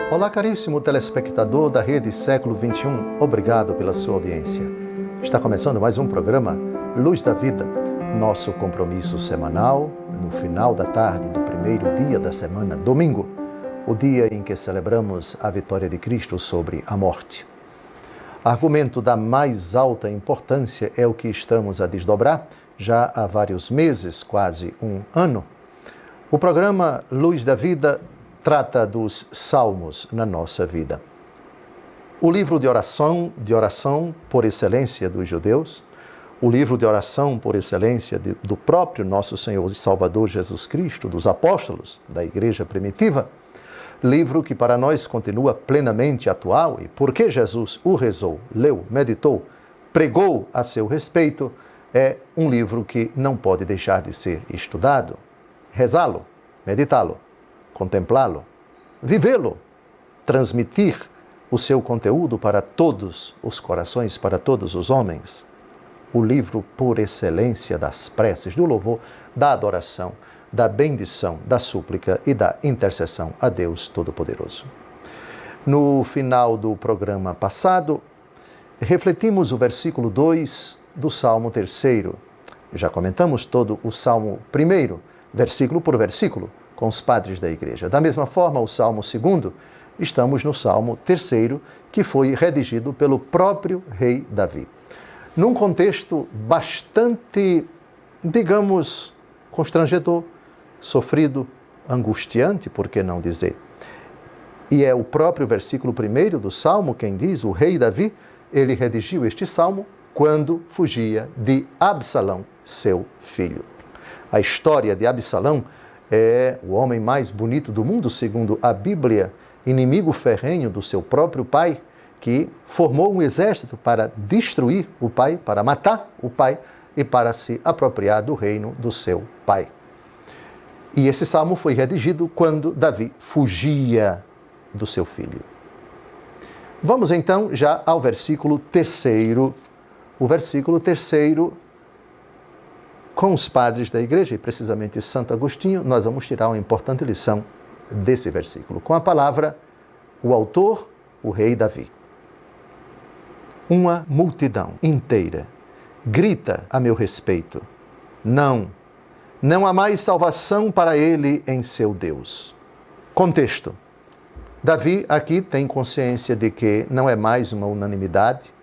Olá, caríssimo telespectador da Rede Século XXI, obrigado pela sua audiência. Está começando mais um programa Luz da Vida, nosso compromisso semanal no final da tarde do primeiro dia da semana, domingo, o dia em que celebramos a vitória de Cristo sobre a morte. Argumento da mais alta importância é o que estamos a desdobrar já há vários meses, quase um ano. O programa Luz da Vida trata dos salmos na nossa vida. O livro de oração por excelência dos judeus, o livro de oração por excelência do próprio nosso Senhor e Salvador Jesus Cristo, dos apóstolos da igreja primitiva, livro que para nós continua plenamente atual e porque Jesus o rezou, leu, meditou, pregou a seu respeito, é um livro que não pode deixar de ser estudado, rezá-lo, meditá-lo, contemplá-lo, vivê-lo, transmitir o seu conteúdo para todos os corações, para todos os homens. O livro por excelência das preces, do louvor, da adoração, da bendição, da súplica e da intercessão a Deus Todo-Poderoso. No final do programa passado, refletimos o versículo 2 do Salmo 3º. Já comentamos todo o Salmo 1º, versículo por versículo, com os padres da igreja. Da mesma forma, o Salmo 2º, estamos no Salmo 3º, que foi redigido pelo próprio rei Davi. Num contexto bastante, digamos, constrangedor, sofrido, angustiante, por que não dizer? E é o próprio versículo 1º do Salmo quem diz, o rei Davi, ele redigiu este Salmo quando fugia de Absalão, seu filho. A história de Absalão é o homem mais bonito do mundo, segundo a Bíblia, inimigo ferrenho do seu próprio pai, que formou um exército para destruir o pai, para matar o pai e para se apropriar do reino do seu pai. E esse salmo foi redigido quando Davi fugia do seu filho. Vamos então já ao versículo 3º. O versículo 3º, com os padres da igreja, e precisamente Santo Agostinho, nós vamos tirar uma importante lição desse versículo. Com a palavra, o autor, o rei Davi. Uma multidão inteira grita a meu respeito. Não há mais salvação para ele em seu Deus. Contexto. Davi aqui tem consciência de que não é mais uma unanimidade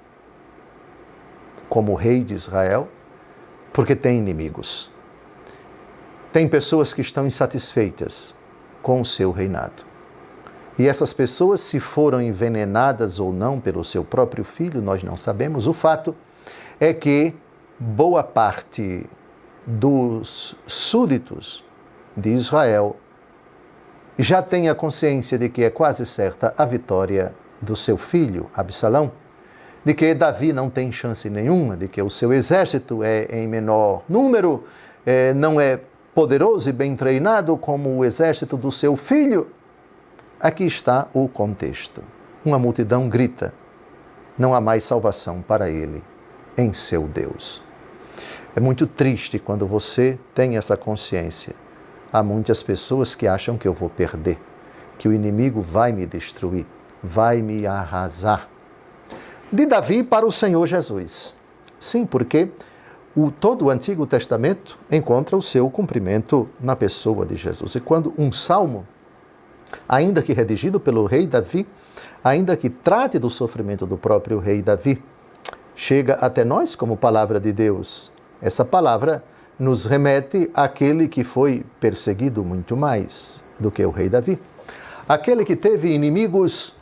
como rei de Israel, porque tem inimigos. Tem pessoas que estão insatisfeitas com o seu reinado. E essas pessoas, se foram envenenadas ou não pelo seu próprio filho, nós não sabemos. O fato é que boa parte dos súditos de Israel já tem a consciência de que é quase certa a vitória do seu filho, Absalão, de que Davi não tem chance nenhuma, de que o seu exército é em menor número, não é poderoso e bem treinado como o exército do seu filho. Aqui está o contexto. Uma multidão grita, não há mais salvação para ele em seu Deus. É muito triste quando você tem essa consciência. Há muitas pessoas que acham que eu vou perder, que o inimigo vai me destruir, vai me arrasar. De Davi para o Senhor Jesus. Sim, porque todo o Antigo Testamento encontra o seu cumprimento na pessoa de Jesus. E quando um salmo, ainda que redigido pelo rei Davi, ainda que trate do sofrimento do próprio rei Davi, chega até nós como palavra de Deus, essa palavra nos remete àquele que foi perseguido muito mais do que o rei Davi. Aquele que teve inimigos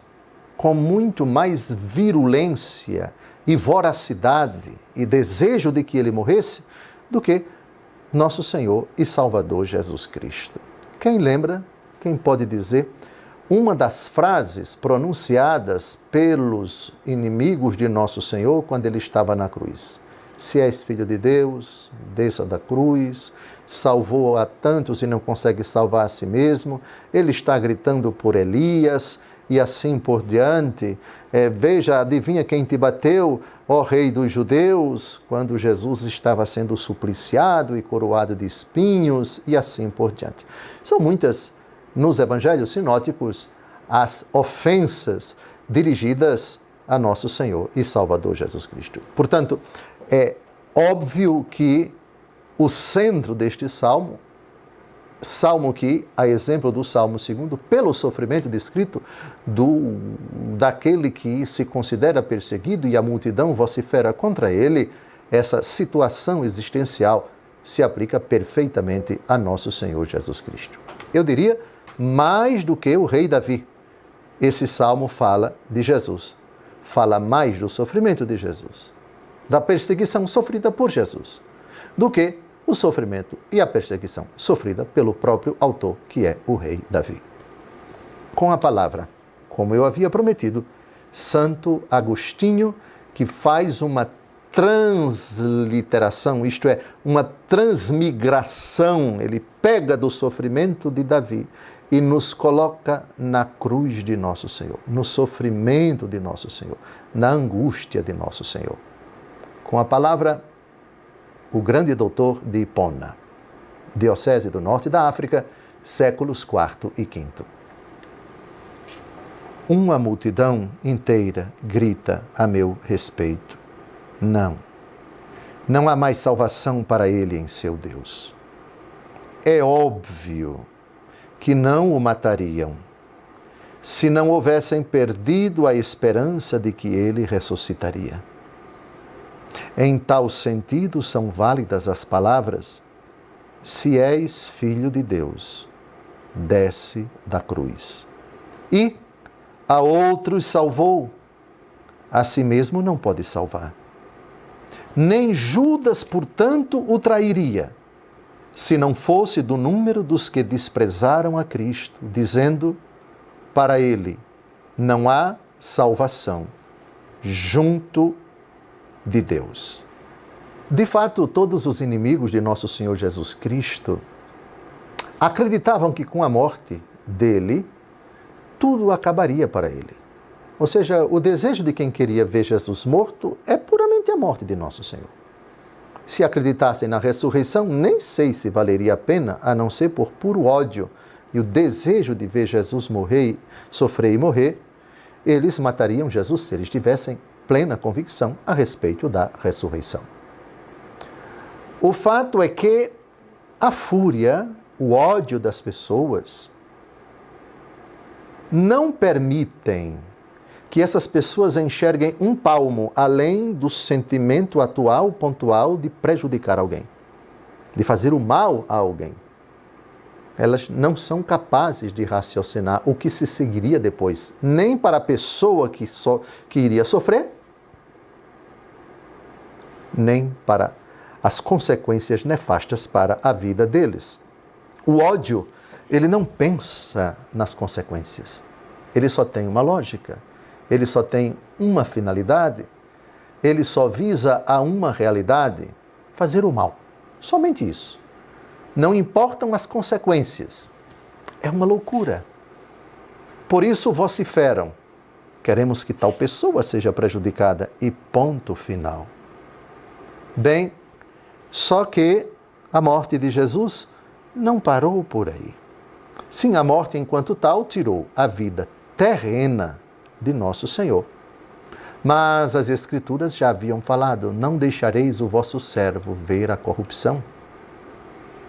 com muito mais virulência e voracidade e desejo de que ele morresse do que nosso Senhor e Salvador Jesus Cristo. Quem lembra, quem pode dizer uma das frases pronunciadas pelos inimigos de nosso Senhor quando ele estava na cruz? Se és filho de Deus, desça da cruz. Salvou a tantos e não consegue salvar a si mesmo. Ele está gritando por Elias. e assim por diante. Veja, adivinha quem te bateu, ó Rei dos Judeus, quando Jesus estava sendo supliciado e coroado de espinhos, e assim por diante. São muitas, nos evangelhos sinóticos, as ofensas dirigidas a nosso Senhor e Salvador Jesus Cristo. Portanto, é óbvio que o centro deste salmo que, a exemplo do Salmo 2, pelo sofrimento descrito daquele que se considera perseguido e a multidão vocifera contra ele, essa situação existencial se aplica perfeitamente a nosso Senhor Jesus Cristo. Eu diria, mais do que o rei Davi. Esse salmo fala de Jesus, fala mais do sofrimento de Jesus, da perseguição sofrida por Jesus, do que o sofrimento e a perseguição sofrida pelo próprio autor, que é o rei Davi. Com a palavra, como eu havia prometido, Santo Agostinho, que faz uma transliteração, isto é, uma transmigração, ele pega do sofrimento de Davi e nos coloca na cruz de nosso Senhor, no sofrimento de nosso Senhor, na angústia de nosso Senhor. Com a palavra, o grande doutor de Hipona, Diocese do Norte da África, séculos IV e V. Uma multidão inteira grita a meu respeito: não há mais salvação para ele em seu Deus. É óbvio que não o matariam, se não houvessem perdido a esperança de que ele ressuscitaria. Em tal sentido são válidas as palavras: se és filho de Deus, desce da cruz. E a outros salvou, a si mesmo não pode salvar. Nem Judas, portanto, o trairia, se não fosse do número dos que desprezaram a Cristo, dizendo: para ele não há salvação junto de Deus. De fato, todos os inimigos de nosso Senhor Jesus Cristo acreditavam que com a morte dele, tudo acabaria para ele. Ou seja, o desejo de quem queria ver Jesus morto é puramente a morte de nosso Senhor. Se acreditassem na ressurreição, nem sei se valeria a pena, a não ser por puro ódio e o desejo de ver Jesus morrer, sofrer e morrer, eles matariam Jesus se eles tivessem plena convicção a respeito da ressurreição. O fato é que a fúria, o ódio das pessoas não permitem que essas pessoas enxerguem um palmo além do sentimento atual, pontual, de prejudicar alguém, de fazer o mal a alguém. Elas não são capazes de raciocinar o que se seguiria depois, nem para a pessoa que iria sofrer, nem para as consequências nefastas para a vida deles. O ódio, ele não pensa nas consequências. Ele só tem uma lógica, ele só tem uma finalidade, ele só visa a uma realidade: fazer o mal. Somente isso. Não importam as consequências. É uma loucura. Por isso vociferam: queremos que tal pessoa seja prejudicada, e ponto final. Bem, só que a morte de Jesus não parou por aí. Sim, a morte enquanto tal tirou a vida terrena de nosso Senhor. Mas as Escrituras já haviam falado: não deixareis o vosso servo ver a corrupção.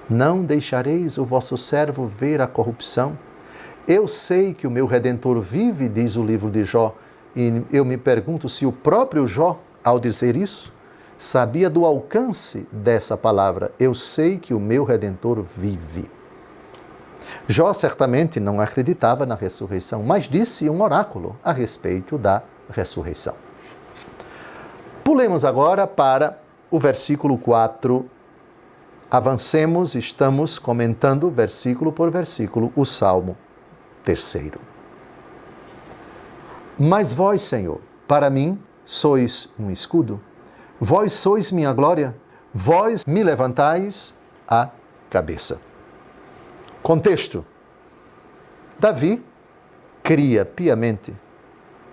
Não deixareis o vosso servo ver a corrupção. Eu sei que o meu Redentor vive, diz o livro de Jó, e eu me pergunto se o próprio Jó, ao dizer isso, sabia do alcance dessa palavra: eu sei que o meu Redentor vive. Jó certamente não acreditava na ressurreição, mas disse um oráculo a respeito da ressurreição. Pulemos agora para o versículo 4. Avancemos, estamos comentando versículo por versículo o Salmo 3. Mas vós, Senhor, para mim sois um escudo, vós sois minha glória, vós me levantais a cabeça. Contexto: Davi cria piamente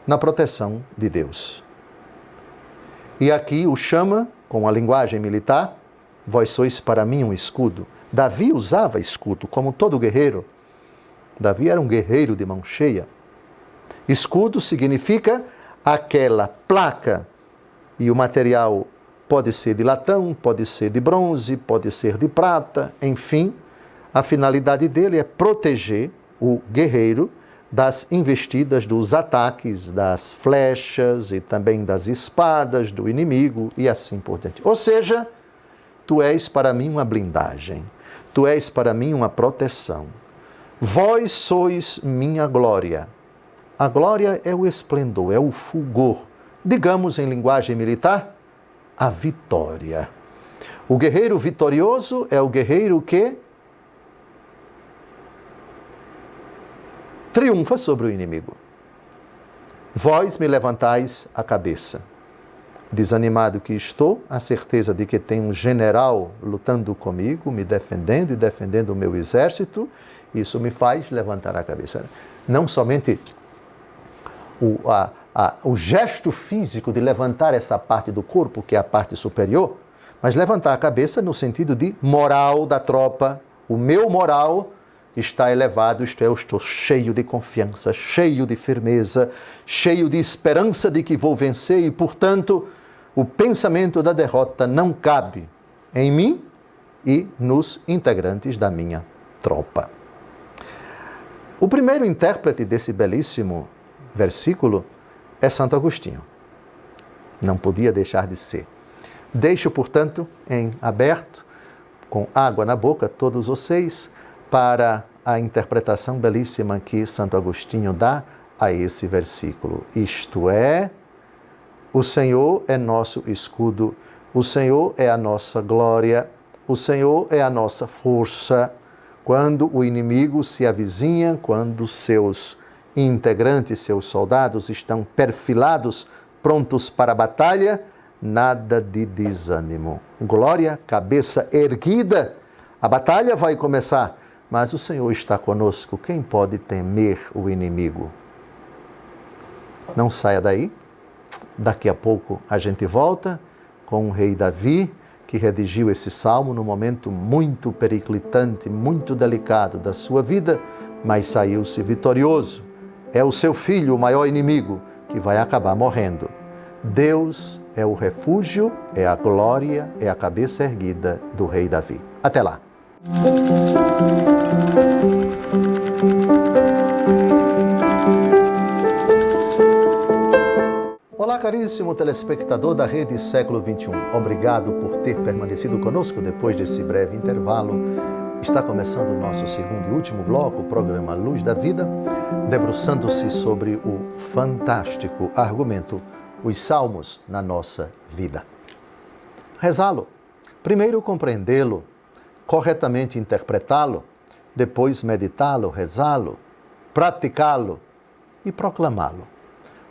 na proteção de Deus. E aqui o chama, com a linguagem militar, vós sois para mim um escudo. Davi usava escudo, como todo guerreiro. Davi era um guerreiro de mão cheia. Escudo significa aquela placa, e o material pode ser de latão, pode ser de bronze, pode ser de prata, enfim, a finalidade dele é proteger o guerreiro das investidas, dos ataques, das flechas e também das espadas do inimigo e assim por diante. Ou seja, tu és para mim uma blindagem, tu és para mim uma proteção. Vós sois minha glória. A glória é o esplendor, é o fulgor. Digamos em linguagem militar, a vitória. O guerreiro vitorioso é o guerreiro que triunfa sobre o inimigo. Vós me levantais a cabeça. Desanimado que estou, a certeza de que tem um general lutando comigo, me defendendo e defendendo o meu exército, isso me faz levantar a cabeça. Não somente o gesto físico de levantar essa parte do corpo, que é a parte superior, mas levantar a cabeça no sentido de moral da tropa. O meu moral está elevado, isto é, eu estou cheio de confiança, cheio de firmeza, cheio de esperança de que vou vencer e, portanto, o pensamento da derrota não cabe em mim e nos integrantes da minha tropa. O primeiro intérprete desse belíssimo versículo é Santo Agostinho. Não podia deixar de ser. Deixo, portanto, em aberto, com água na boca, todos vocês, para a interpretação belíssima que Santo Agostinho dá a esse versículo. Isto é, o Senhor é nosso escudo, o Senhor é a nossa glória, o Senhor é a nossa força. Quando o inimigo se avizinha, quando seus integrantes, seus soldados estão perfilados, prontos para a batalha, nada de desânimo. Glória, cabeça erguida, a batalha vai começar, mas o Senhor está conosco. Quem pode temer o inimigo? Não saia daí. Daqui a pouco a gente volta com o rei Davi, que redigiu esse salmo num momento muito periclitante, muito delicado da sua vida, mas saiu-se vitorioso. É o seu filho, o maior inimigo, que vai acabar morrendo. Deus é o refúgio, é a glória, é a cabeça erguida do rei Davi. Até lá! Olá, caríssimo telespectador da Rede Século XXI. Obrigado por ter permanecido conosco depois desse breve intervalo. Está começando o nosso segundo e último bloco, o programa Luz da Vida, debruçando-se sobre o fantástico argumento, os Salmos na nossa vida. Rezá-lo, primeiro compreendê-lo, corretamente interpretá-lo, depois meditá-lo, rezá-lo, praticá-lo e proclamá-lo,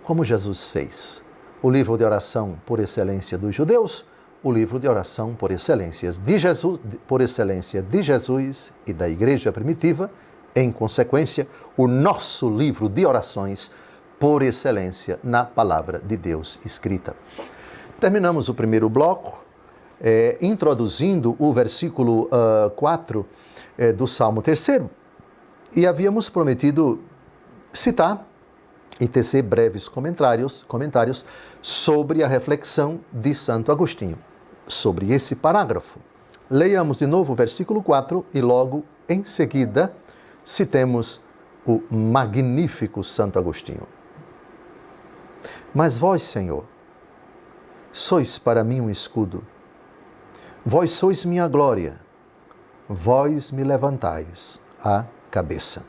como Jesus fez. O livro de oração por excelência dos judeus, o livro de oração por excelência de Jesus e da Igreja Primitiva, em consequência, o nosso livro de orações por excelência na Palavra de Deus escrita. Terminamos o primeiro bloco, introduzindo o versículo 4 do Salmo 3, e havíamos prometido citar e tecer breves comentários sobre a reflexão de Santo Agostinho, sobre esse parágrafo. Leiamos de novo o versículo 4 e logo em seguida citemos o magnífico Santo Agostinho. Mas vós, Senhor, sois para mim um escudo. Vós sois minha glória. Vós me levantais a cabeça.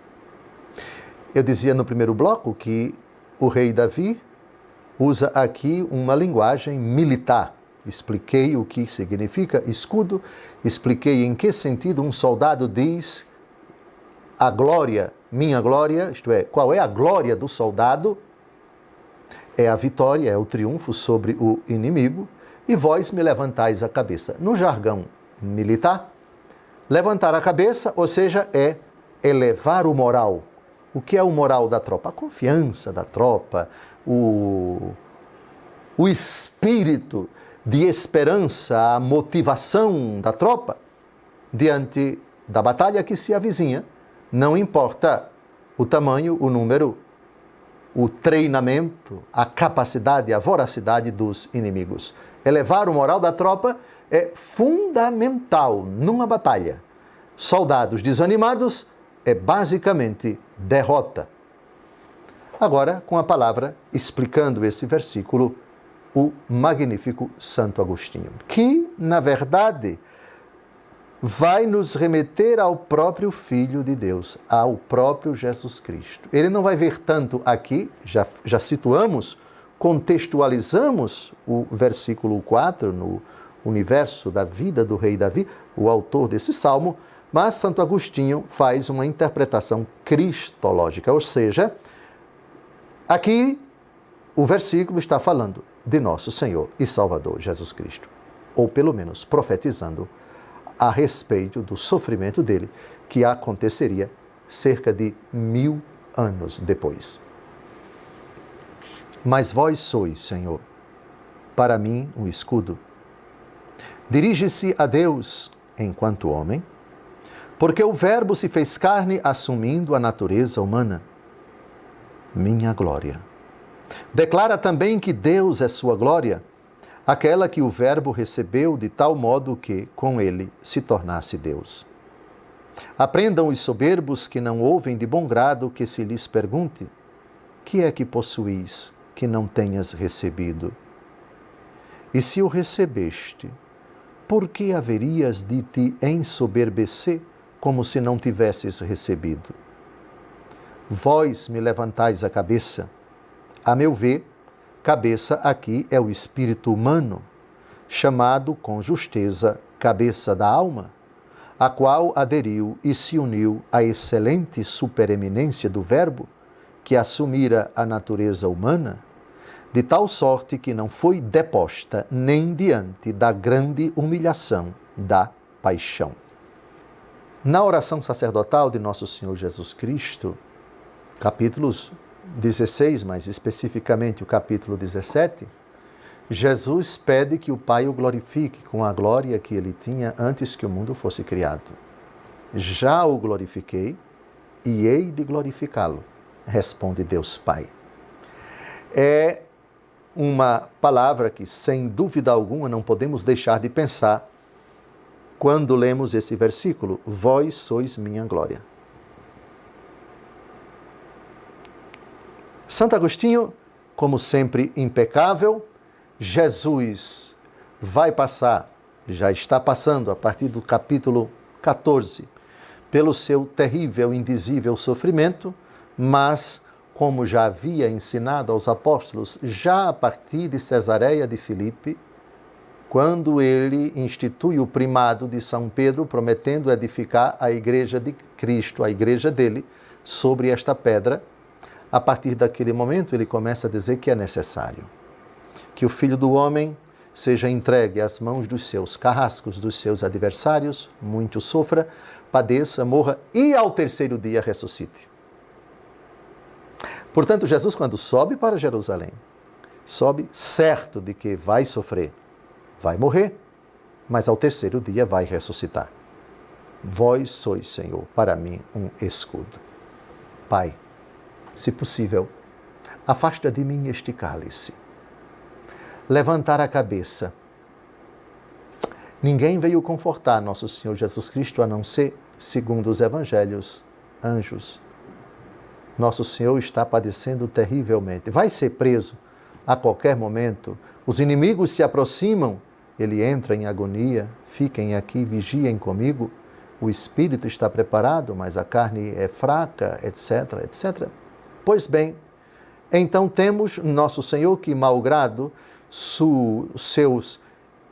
Eu dizia no primeiro bloco que o rei Davi usa aqui uma linguagem militar. Expliquei o que significa escudo, expliquei em que sentido um soldado diz a glória, minha glória, isto é, qual é a glória do soldado? É a vitória, é o triunfo sobre o inimigo, e vós me levantais a cabeça. No jargão militar, levantar a cabeça, ou seja, é elevar o moral, O que é o moral da tropa? A confiança da tropa, o espírito de esperança, a motivação da tropa diante da batalha que se avizinha, não importa o tamanho, o número, o treinamento, a capacidade, a voracidade dos inimigos. Elevar o moral da tropa é fundamental numa batalha. Soldados desanimados é basicamente derrota. Agora, com a palavra explicando esse versículo, o magnífico Santo Agostinho, que, na verdade, vai nos remeter ao próprio Filho de Deus, ao próprio Jesus Cristo. Ele não vai ver tanto aqui, já situamos, contextualizamos o versículo 4 no universo da vida do rei Davi, o autor desse salmo, mas Santo Agostinho faz uma interpretação cristológica, ou seja, aqui o versículo está falando de nosso Senhor e Salvador Jesus Cristo, ou pelo menos profetizando a respeito do sofrimento dele, que aconteceria cerca de 1000 anos depois. Mas vós sois, Senhor, para mim um escudo. Dirige-se a Deus enquanto homem, porque o Verbo se fez carne assumindo a natureza humana. Minha glória. Declara também que Deus é sua glória, aquela que o Verbo recebeu de tal modo que, com ele, se tornasse Deus. Aprendam os soberbos que não ouvem de bom grado que se lhes pergunte: que é que possuís que não tenhas recebido? E se o recebeste, por que haverias de te ensoberbecer como se não tivesses recebido? Vós me levantais a cabeça. A meu ver, cabeça aqui é o espírito humano, chamado com justeza cabeça da alma, a qual aderiu e se uniu à excelente supereminência do Verbo, que assumira a natureza humana, de tal sorte que não foi deposta nem diante da grande humilhação da paixão. Na oração sacerdotal de Nosso Senhor Jesus Cristo, capítulos 16, mais especificamente o capítulo 17, Jesus pede que o Pai o glorifique com a glória que ele tinha antes que o mundo fosse criado. Já o glorifiquei e hei de glorificá-lo, responde Deus Pai. É uma palavra que, sem dúvida alguma, não podemos deixar de pensar quando lemos esse versículo: vós sois minha glória. Santo Agostinho, como sempre, impecável. Jesus vai passar, já está passando a partir do capítulo 14, pelo seu terrível, indizível sofrimento, mas, como já havia ensinado aos apóstolos, já a partir de Cesareia de Filipe, quando ele institui o primado de São Pedro, prometendo edificar a igreja de Cristo, a igreja dele, sobre esta pedra, a partir daquele momento ele começa a dizer que é necessário que o Filho do Homem seja entregue às mãos dos seus carrascos, dos seus adversários, muito sofra, padeça, morra e ao terceiro dia ressuscite. Portanto, Jesus, quando sobe para Jerusalém, sobe certo de que vai sofrer, vai morrer, mas ao terceiro dia vai ressuscitar. Vós sois, Senhor, para mim um escudo. Pai, se possível, afasta de mim este cálice. Levantar a cabeça. Ninguém veio confortar nosso Senhor Jesus Cristo a não ser, segundo os evangelhos, anjos. Nosso Senhor está padecendo terrivelmente. Vai ser preso a qualquer momento. Os inimigos se aproximam. Ele entra em agonia. Fiquem aqui, vigiem comigo. O espírito está preparado, mas a carne é fraca, etc, etc. Pois bem, então temos nosso Senhor que, malgrado seus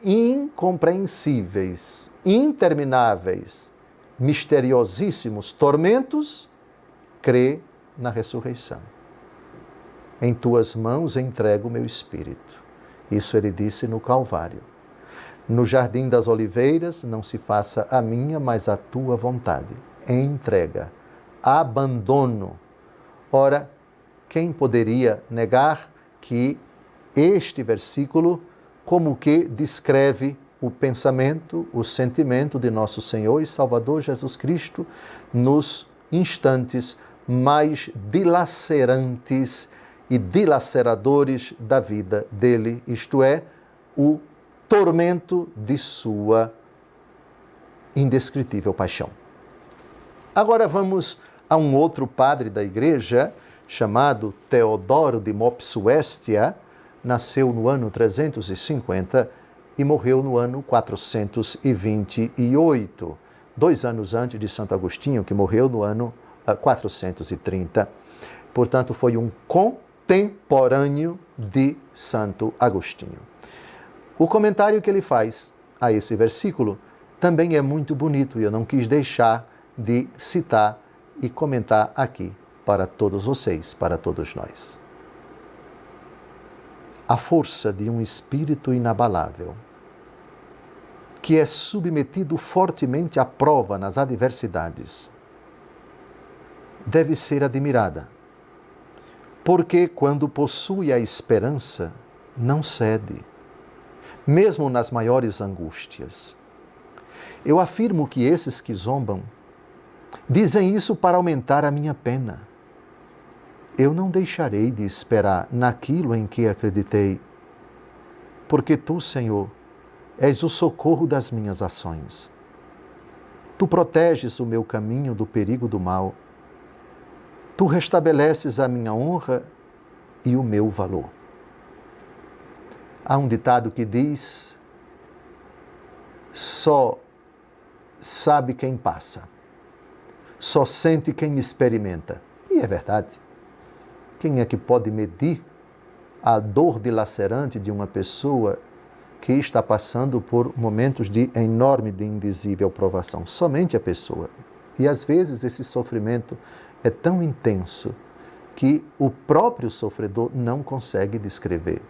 incompreensíveis, intermináveis, misteriosíssimos tormentos, crê na ressurreição. Em tuas mãos entrego o meu espírito. Isso ele disse no Calvário. No jardim das oliveiras, não se faça a minha, mas a tua vontade. Entrega, abandono Ora, quem poderia negar que este versículo como que descreve o pensamento, o sentimento de nosso Senhor e Salvador Jesus Cristo nos instantes mais dilacerantes e dilaceradores da vida dele, isto é, o tormento de sua indescritível paixão. Agora vamos a um outro padre da igreja, chamado Teodoro de Mopsuestia. Nasceu no ano 350 e morreu no ano 428, 2 anos antes de Santo Agostinho, que morreu no ano 430. Portanto, foi um contemporâneo de Santo Agostinho. O comentário que ele faz a esse versículo também é muito bonito e eu não quis deixar de citar e comentar aqui para todos vocês, para todos nós. A força de um espírito inabalável, que é submetido fortemente à prova nas adversidades, deve ser admirada, porque quando possui a esperança, não cede, mesmo nas maiores angústias. Eu afirmo que esses que zombam dizem isso para aumentar a minha pena. Eu não deixarei de esperar naquilo em que acreditei, porque Tu, Senhor, és o socorro das minhas ações. Tu proteges o meu caminho do perigo do mal. Tu restabeleces a minha honra e o meu valor. Há um ditado que diz: só sabe quem passa, só sente quem experimenta. E é verdade. Quem é que pode medir a dor dilacerante de uma pessoa que está passando por momentos de enorme, de indizível provação? Somente a pessoa. E às vezes esse sofrimento é tão intenso que o próprio sofredor não consegue descrever.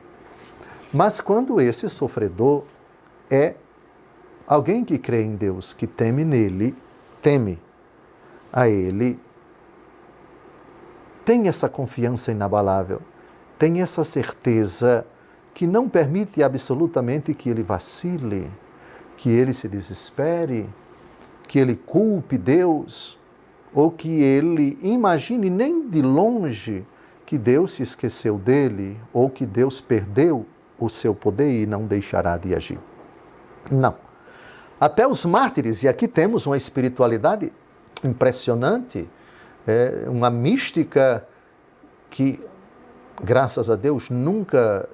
Mas quando esse sofredor é alguém que crê em Deus, que teme nele, teme a Ele, tem essa confiança inabalável, tem essa certeza que não permite absolutamente que ele vacile, que ele se desespere, que ele culpe Deus, ou que ele imagine nem de longe que Deus se esqueceu dele, ou que Deus perdeu o seu poder e não deixará de agir. Não. Até os mártires, e aqui temos uma espiritualidade impressionante, uma mística que, graças a Deus, nunca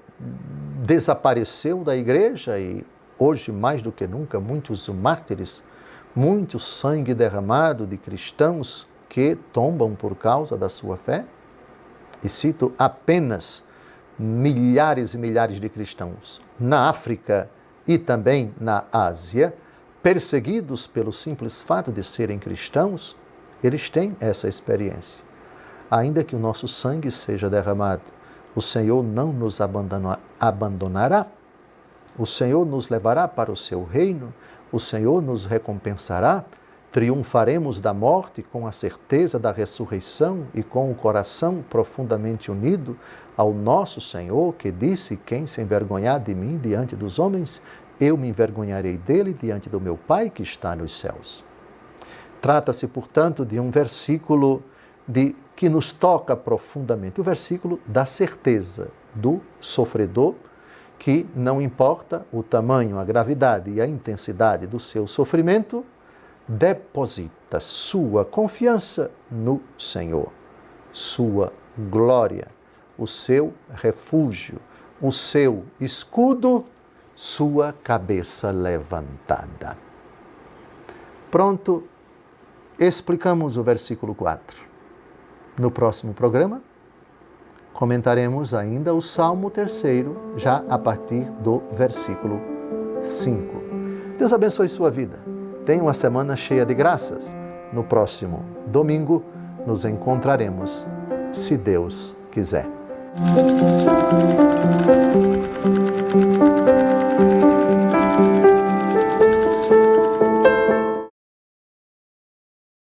desapareceu da igreja e hoje, mais do que nunca, muitos mártires, muito sangue derramado de cristãos que tombam por causa da sua fé. E cito apenas milhares e milhares de cristãos na África e também na Ásia, perseguidos pelo simples fato de serem cristãos. Eles têm essa experiência. Ainda que o nosso sangue seja derramado, o Senhor não nos abandonará. O Senhor nos levará para o seu reino, o Senhor nos recompensará, triunfaremos da morte com a certeza da ressurreição e com o coração profundamente unido ao nosso Senhor, que disse: quem se envergonhar de mim diante dos homens, eu me envergonharei dele diante do meu Pai que está nos céus. Trata-se, portanto, de um versículo que nos toca profundamente, o versículo da certeza do sofredor, que não importa o tamanho, a gravidade e a intensidade do seu sofrimento, deposita sua confiança no Senhor, sua glória, o seu refúgio, o seu escudo, sua cabeça levantada. Pronto. Explicamos o versículo 4. No próximo programa, comentaremos ainda o Salmo 3º, já a partir do versículo 5. Deus abençoe sua vida. Tenha uma semana cheia de graças. No próximo domingo, nos encontraremos, se Deus quiser.